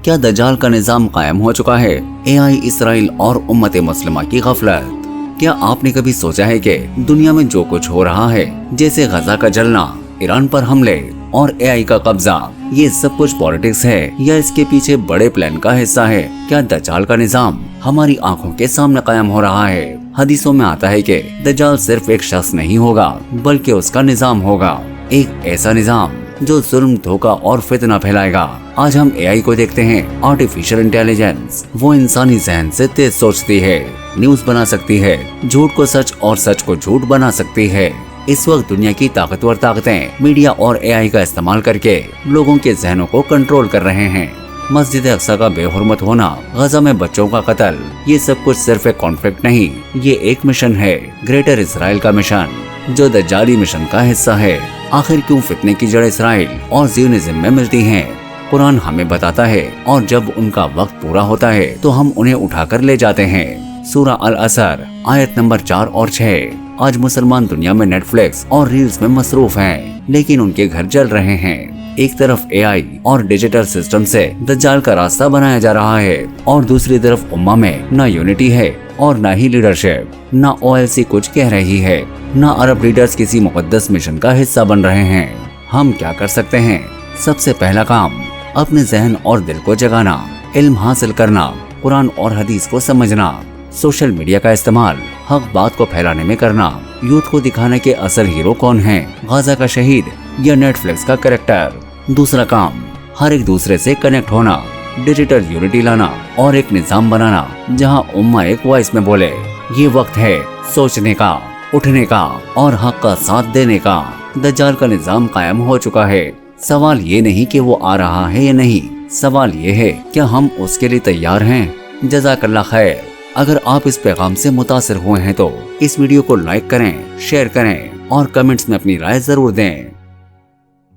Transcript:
क्या दज्जाल का निजाम कायम हो चुका है? AI, इसराइल और उम्मत मुस्लिमा की गफलत। क्या आपने कभी सोचा है कि दुनिया में जो कुछ हो रहा है, जैसे गजा का जलना, ईरान पर हमले और AI का कब्जा, ये सब कुछ पॉलिटिक्स है या इसके पीछे बड़े प्लान का हिस्सा है? क्या दज्जाल का निजाम हमारी आंखों के सामने कायम हो रहा है? हदीसों में आता है कि दज्जाल सिर्फ एक शख्स नहीं होगा, बल्कि उसका निजाम होगा, एक ऐसा निजाम जो जुल्म, धोखा और फितना फैलाएगा। आज हम AI को देखते हैं, आर्टिफिशियल इंटेलिजेंस। वो इंसानी जहन से तेज सोचती है, न्यूज बना सकती है, झूठ को सच और सच को झूठ बना सकती है। इस वक्त दुनिया की ताकतवर ताकतें मीडिया और AI का इस्तेमाल करके लोगों के जहनों को कंट्रोल कर रहे हैं। मस्जिद अक्सा का बेहुरमत होना, गजा में बच्चों का कत्ल, ये सब कुछ सिर्फ एक कॉन्फ्लिक्ट नहीं, ये एक मिशन है, ग्रेटर इसराइल का मिशन, जो दज्जाली मिशन का हिस्सा है। आखिर क्यों फितने की जड़ इसराइल और ज़ियोनिज़्म में मिलती हैं? कुरान हमें बताता है, और जब उनका वक्त पूरा होता है तो हम उन्हें उठाकर ले जाते हैं। सूरा अल असर आयत नंबर 4 और 6। आज मुसलमान दुनिया में नेटफ्लिक्स और रील्स में मसरूफ हैं, लेकिन उनके घर जल रहे हैं। एक तरफ AI और डिजिटल सिस्टम से दज्जाल का रास्ता बनाया जा रहा है, और दूसरी तरफ उम्मा में ना यूनिटी है और ना ही लीडरशिप। ना OLC कुछ कह रही है, ना अरब लीडर्स किसी मुकद्दस मिशन का हिस्सा बन रहे हैं। हम क्या कर सकते हैं? सबसे पहला काम, अपने जहन और दिल को जगाना, इल्म हासिल करना, कुरान और हदीस को समझना, सोशल मीडिया का इस्तेमाल हक बात को फैलाने में करना, यूथ को दिखाने के असल हीरो कौन है, गाजा का शहीद या नेटफ्लिक्स का कैरेक्टर। दूसरा काम, हर एक दूसरे से कनेक्ट होना, डिजिटल यूनिटी लाना और एक निजाम बनाना जहां उम्मा एक वॉइस में बोले। ये वक्त है सोचने का, उठने का और हक का साथ देने का। दज्जाल का निजाम कायम हो चुका है। सवाल ये नहीं कि वो आ रहा है या नहीं, सवाल ये है क्या हम उसके लिए तैयार हैं? जज़ाकल्लाह खैर। अगर आप इस पैगाम से मुतासिर हुए हैं तो इस वीडियो को लाइक करें, शेयर करें और कमेंट्स में अपनी राय जरूर दें।